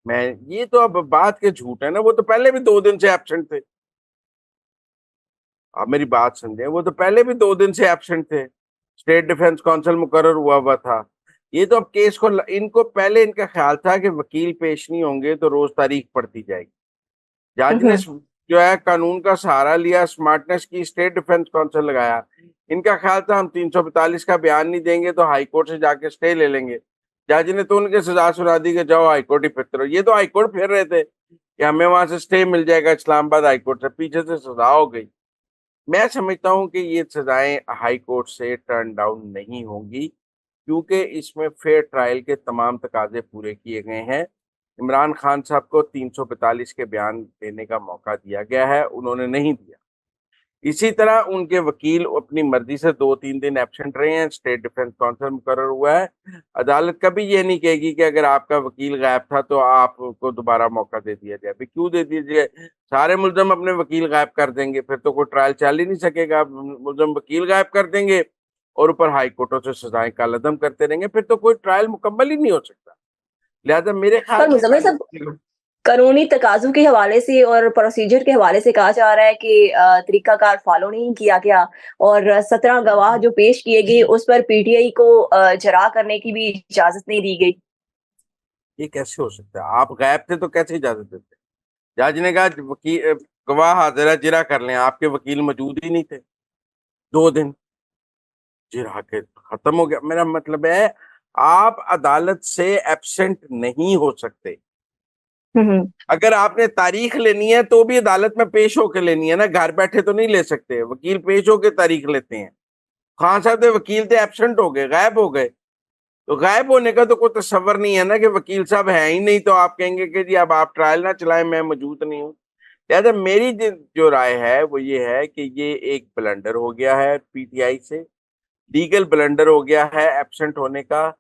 मैं ये तो अब बात के झूठ है ना, वो तो पहले भी 2 दिन से एब्सेंट थे। आप मेरी बात समझे, वो तो पहले भी 2 दिन से एब्सेंट थे। स्टेट डिफेंस काउंसिल मुकर्रर हुआ हुआ था। ये तो अब केस को इनको पहले इनका ख्याल था कि वकील पेश नहीं होंगे तो रोज तारीख पड़ती जाएगी। जज ने हम्म। जो है कानून का सहारा लिया, स्मार्टनेस की, स्टेट डिफेंस काउंसिल लगाया। इनका ख्याल था हम 342 का बयान नहीं देंगे तो हाईकोर्ट से जाके स्टे ले लेंगे। जज ने तो उनके सजा सुना दी कि जाओ हाईकोर्ट ही फिरते रहो। ये तो हाईकोर्ट फिर रहे थे कि हमें वहां से स्टे मिल जाएगा इस्लामाबाद हाईकोर्ट से, पीछे से सजा हो गई। मैं समझता हूं कि ये सजाएं हाई कोर्ट से टर्न डाउन नहीं होंगी, क्योंकि इसमें फेयर ट्रायल के तमाम तकाजे पूरे किए गए हैं। इमरान खान साहब को 342 के बयान देने का मौका दिया गया है, उन्होंने नहीं दिया। इसी तरह उनके वकील अपनी मर्जी से 2-3 दिन एब्सेंट रहे हैं, स्टेट डिफेंस काउंसिल मुकर्रर हुआ है। अदालत कभी ये नहीं कहेगी कि अगर आपका वकील गायब था तो आपको दोबारा मौका दे दिया जाए। भाई क्यों दे दिया जाए? सारे मुलजम अपने वकील गायब कर देंगे, फिर तो कोई ट्रायल चल ही नहीं सकेगा। मुलजम वकील गायब कर देंगे और ऊपर हाई कोर्टों से सजाएं कालअदम करते रहेंगे, फिर तो कोई ट्रायल मुकम्मल ही नहीं हो सकता। लिहाजा मेरे ख्याल पर में मुजम्मिल साहब, कानूनी तकाज़ों के हवाले से और प्रोसीजर के हवाले से कहा जा रहा है कि तरीकाकार फॉलो नहीं किया गया और 17 गवाह जो पेश किए गए उस पर पीटीआई को जरा करने की भी इजाजत नहीं दी गई। ये कैसे हो सकता है? आप गायब थे तो कैसे इजाजत देते? जज ने कहा वकील गवाह हाजिरा जिरा कर लें, आपके वकील मौजूद ही नहीं थे 2 दिन। जिरा के खत्म हो गया। मेरा मतलब है आप अदालत से एब्सेंट नहीं हो सकते। हम्म। अगर आपने तारीख लेनी है तो भी अदालत में पेश होकर लेनी है ना, घर बैठे तो नहीं ले सकते। वकील पेश होकर तारीख लेते हैं। खान साहब थे, वकील थे, एब्सेंट हो गए, गायब हो गए। तो गायब होने का तो कोई तस्वर नहीं है ना कि वकील साहब है ही नहीं तो आप कहेंगे कि जी अब आप ट्रायल ना चलाएं, मैं मौजूद नहीं हूँ। लिहाजा मेरी जो राय है वो ये है कि ये एक ब्लंडर हो गया है पीटीआई से, लीगल ब्लंडर हो गया है एब्सेंट होने का।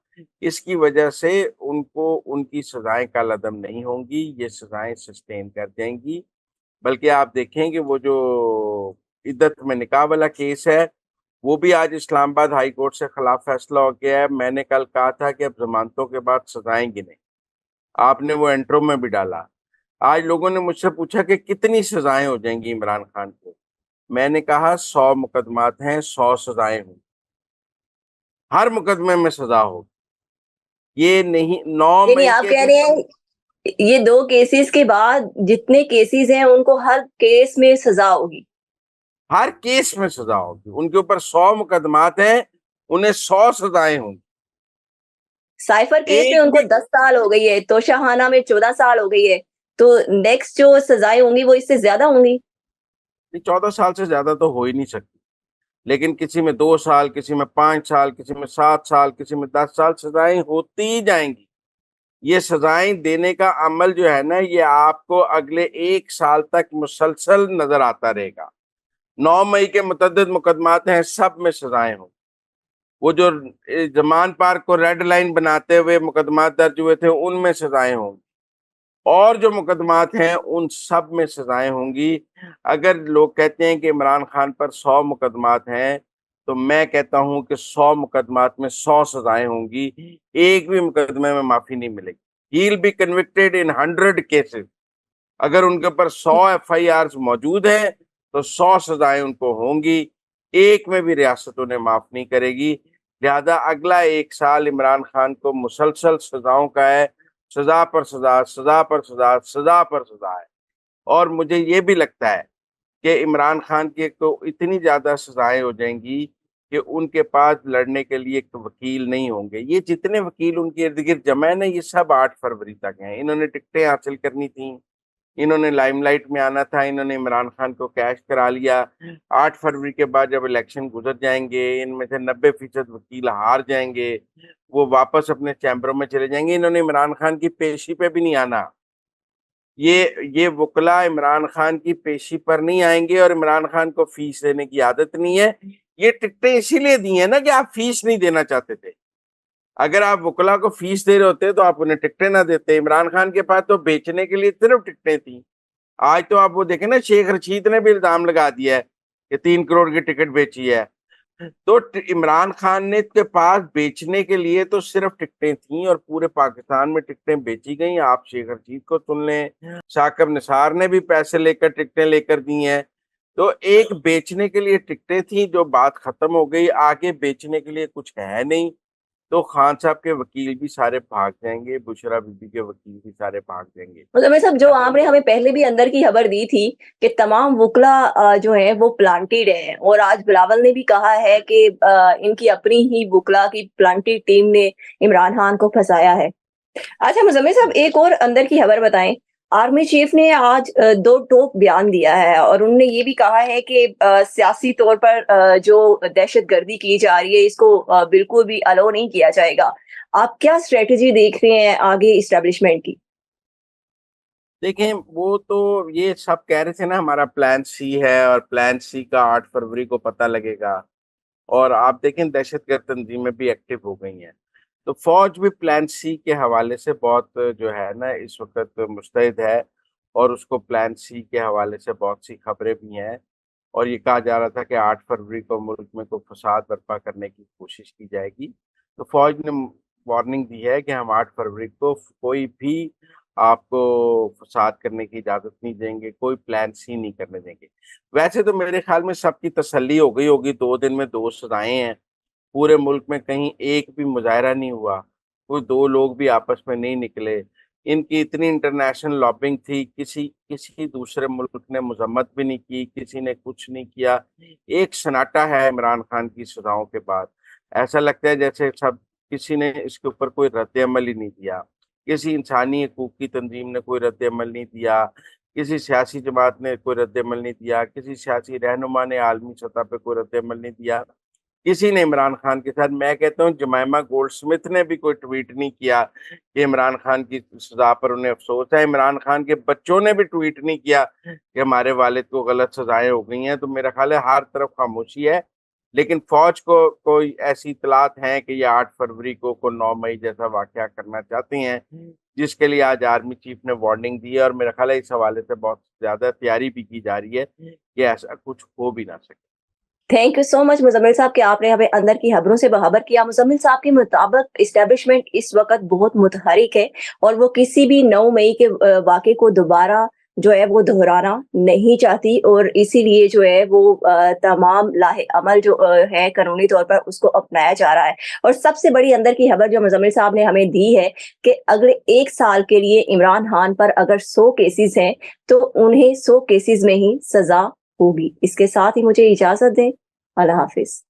इसकी वजह से उनको उनकी सजाएं कालअदम नहीं होंगी, ये सजाएं सस्टेन कर जाएंगी। बल्कि आप देखें कि वो जो इद्दत में निकाह वाला केस है वो भी आज इस्लामाबाद हाई कोर्ट से खिलाफ फैसला हो गया है। मैंने कल कहा था कि अब जमानतों के बाद सजाएं गिने, आपने वो एंट्रो में भी डाला। आज लोगों ने मुझसे पूछा कि कितनी सजाएं हो जाएंगी इमरान खान को। मैंने कहा 100 मुकदमात हैं, 100 सजाएं होंगी, हर मुकदमे में सजा हो। ये नहीं, 9 यानी मई आप के कह जो रहे हैं ये 2 केसेस के बाद जितने केसेस हैं उनको हर केस में सजा होगी। हर केस में सजा होगी। उनके ऊपर 100 मुकदमात हैं, उन्हें 100 सजाएं होंगी। साइफर केस में एक उनको भी 10 साल हो गई है, तोशाहाना में 14 साल हो गई है, तो नेक्स्ट जो सजाएं होंगी वो इससे ज्यादा होंगी। 14 साल से ज्यादा तो हो ही नहीं सकती, लेकिन किसी में 2 साल, किसी में 5 साल, किसी में 7 साल, किसी में 10 साल सजाएं होती ही जाएंगी। ये सजाएं देने का अमल जो है ना, ये आपको अगले 1 साल तक मुसलसल नजर आता रहेगा। 9 मई के मुतद्दिद मुकदमात हैं, सब में सजाएं हों। वो जो जमान पार्क को रेड लाइन बनाते हुए मुकदमात दर्ज हुए थे उनमें सजाएं होंगी, और जो मुकदमात हैं उन सब में सजाएं होंगी। अगर लोग कहते हैं कि इमरान खान पर 100 मुकदमात हैं, तो मैं कहता हूं कि 100 मुकदमात में 100 सजाएं होंगी। एक भी मुकदमे में माफी नहीं मिलेगी। He will be convicted in 100 cases. अगर उनके ऊपर 100 FIRs मौजूद हैं तो 100 सजाएं उनको होंगी। एक में भी रियासत उन्हें माफ नहीं करेगी। लिहाजा अगला 1 साल इमरान खान को मुसलसल सजाओं का है। सजा पर सजा, सजा पर सजा, सजा पर सजा है। और मुझे ये भी लगता है कि इमरान खान की एक तो इतनी ज्यादा सजाएं हो जाएंगी कि उनके पास लड़ने के लिए एक वकील नहीं होंगे। ये जितने वकील उनके इर्द गिर्द जमा है ना, ये सब 8 फरवरी तक हैं। इन्होंने टिकटें हासिल करनी थी, इन्होंने लाइमलाइट में आना था, इन्होंने इमरान खान को कैश करा लिया। 8 फरवरी के बाद जब इलेक्शन गुजर जाएंगे, इनमें से 90% वकील हार जाएंगे, वो वापस अपने चैम्बरों में चले जाएंगे। इन्होंने इमरान खान की पेशी पे भी नहीं आना। ये वकला इमरान खान की पेशी पर नहीं आएंगे, और इमरान खान को फीस देने की आदत नहीं है। ये टिकटें इसीलिए दी है ना कि आप फीस नहीं देना चाहते थे। अगर आप वकला को फीस दे रहे होते तो आप उन्हें टिकटें ना देते। इमरान खान के पास तो बेचने के लिए सिर्फ टिकटें थी। आज तो आप वो देखें ना, शेख रशीद ने भी इल्जाम लगा दिया है कि 3 करोड़ की टिकट बेची है। तो इमरान खान ने के पास बेचने के लिए तो सिर्फ टिकटें थी और पूरे पाकिस्तान में टिकटें बेची गई। आप शेख रशीद को सुन लें, शाकिब निसार ने भी पैसे लेकर टिकटें लेकर दी हैं। तो एक बेचने के लिए टिकटें थी, जो बात खत्म हो गई, आगे बेचने के लिए कुछ है नहीं। तो खान साहब के वकील भी सारे भाग जाएंगे, बुशरा बीबी के वकील भी सारे भाग जाएंगे। मतलब ये सब जो आपने हमें पहले भी अंदर की खबर दी थी कि तमाम वुकला जो है वो प्लांटेड है, और आज बिलावल ने भी कहा है कि इनकी अपनी ही वुकला की प्लांटेड टीम ने इमरान खान को फंसाया है। अच्छा मुजम्मिल साहब, एक और अंदर की खबर बताएं। आर्मी चीफ ने आज दो टोक बयान दिया है और उन्होंने ये भी कहा है कि सियासी तौर पर जो दहशतगर्दी की जा रही है इसको बिल्कुल भी अलाउ नहीं किया जाएगा। आप क्या स्ट्रेटजी देख रहे हैं आगे इस्टेब्लिशमेंट की? देखें, वो तो ये सब कह रहे थे ना हमारा प्लान सी है, और प्लान सी का 8 फरवरी को पता लगेगा। और आप देखें दहशतगर्द तंजीमें भी एक्टिव हो गई हैं। तो फौज भी प्लान सी के हवाले से बहुत जो है ना इस वक्त मुस्तैद है, और उसको प्लान सी के हवाले से बहुत सी खबरें भी हैं। और ये कहा जा रहा था कि 8 फरवरी को मुल्क में कोई फसाद बर्पा करने की कोशिश की जाएगी। तो फौज ने वार्निंग दी है कि हम 8 फरवरी को कोई भी आपको फसाद करने की इजाज़त नहीं देंगे, कोई प्लान सी नहीं करने देंगे। वैसे तो मेरे ख्याल में सबकी तसल्ली हो गई होगी, 2 दिन में 2 सज़ाएँ हैं। पूरे मुल्क में कहीं एक भी मुज़ाहिरा नहीं हुआ, कोई 2 लोग भी आपस में नहीं निकले। इनकी इतनी इंटरनेशनल लॉबिंग थी, किसी किसी दूसरे मुल्क ने मज़म्मत भी नहीं की, किसी ने कुछ नहीं किया। एक सन्नाटा है इमरान खान की सज़ाओं के बाद। ऐसा लगता है जैसे सब किसी ने इसके ऊपर कोई रद्द-ए-अमल ही नहीं दिया। किसी इंसानी हकूक़ की तंज़ीम ने कोई रद्द-ए-अमल नहीं दिया, किसी सियासी जमात ने कोई रद्द-ए-अमल नहीं दिया, किसी सियासी रहनुमा ने आलमी सतह पे कोई रद्द-ए-अमल नहीं दिया। किसी ने इमरान खान के साथ, मैं कहता हूँ जमाइमा गोल्डस्मिथ ने भी कोई ट्वीट नहीं किया कि इमरान खान की सज़ा पर उन्हें अफ़सोस है। इमरान खान के बच्चों ने भी ट्वीट नहीं किया कि हमारे वालिद को गलत सज़ाएँ हो गई हैं। तो मेरा ख़्याल है हर तरफ खामोशी है। लेकिन फ़ौज को कोई ऐसी इत्तलात हैं कि ये 8 फरवरी को 9 मई जैसा वाक़या करना चाहती हैं, जिसके लिए आज आर्मी चीफ़ ने वार्निंग दी है। और मेरा ख़्याल है इस हवाले से बहुत ज़्यादा तैयारी भी की जा रही है कि ऐसा कुछ हो भी ना सके। Thank you so much Muzammil साहब कि आपने हमें अंदर की खबरों से बाखबर किया। मुजम्मिल साहब के मुताबिक इस्टेब्लिशमेंट इस वक्त बहुत मुतहरिक है और वो किसी भी 9 मई के वाक़े को दोबारा जो है वो दोहराना नहीं चाहती, और इसीलिए जो है वो तमाम लाहे अमल जो है कानूनी तौर पर उसको अपनाया जा रहा है। और सबसे बड़ी अंदर की खबर जो मुजम्मिल साहब ने हमें दी है कि अगले 1 साल के लिए इमरान खान पर अगर 100 केसेस हैं तो उन्हें 100 केसेस में ही सज़ा होगी। इसके साथ ही मुझे इजाज़त दें। अल्लाह हाफ़िज़।